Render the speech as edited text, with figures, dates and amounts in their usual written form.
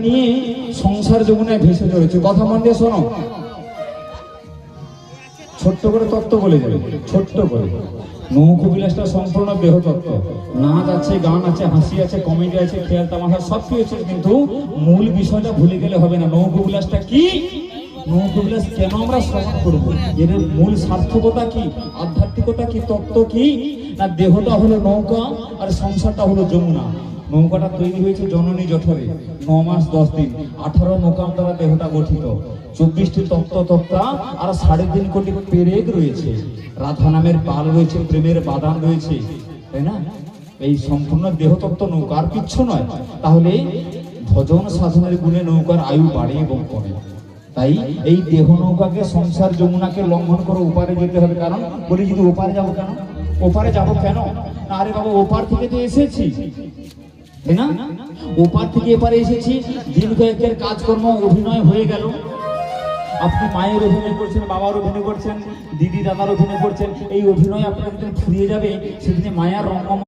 নিয়ে সংসার যমুনায় ভেসে চলেছে। কথা মন দিয়ে শোনো, ছোট্ট করে তত্ত্ব বলে যাবে, ছোট্ট করে। নৌকো বিলাসটা সম্পূর্ণ দেহ তত্ত্ব। নাচ আছে, গান আছে, হাসি আছে, কমেডি আছে, খেয়াল তামাশা সব কিছু আছে, কিন্তু মূল বিষয়টা ভুলে গেলে হবে না। নৌকো বিলাসটা কি, নৌকো বিলাস কেন আমরা শ্রবণ করবো, এর মূল সার্থকতা কি, আধ্যাত্মিকতা কি, তত্ত্ব কি? না দেহটা হলো নৌকা আর সংসারটা হলো যমুনা। নৌকাটা তৈরি হয়েছে জননী জঠরে, 9 মাস 10 দিন, 18 মোকাম দ্বারা দেহটা গঠিত, 24টি তত্ত্বা আর 3.5 কোটি পেরেক রয়েছে, রাধা নামের পাল রয়েছে, প্রেমের বাদান রয়েছে, তাই না? এই সম্পূর্ণ দেহতত্ত্ব নৌকা, আর কিচ্ছু নয়। তাহলে ভজন সাধনের গুণে নৌকার আয়ু বাড়ে এবং কমে। তাই এই দেহ নৌকাকে, সংসার যমুনাকে লঙ্ঘন করে ওপারে যেতে হবে। কারণ বলি, যদি ওপারে যাবো কেন, ওপারে যাবো কেন? না আরে বাবা, ওপার থেকে তো এসেছি, তাই না? ওপার থেকে এপারে এসেছি, দিন কয়েকের কাজকর্ম অভিনয় হয়ে গেল। আপনি মায়ের অভিনয় করছেন, বাবার অভিনয় করছেন, দিদি দাদার অভিনয় করছেন, এই অভিনয় আপনার যেদিন ফুরিয়ে যাবে, সেদিনে মায়ার রঙ্গ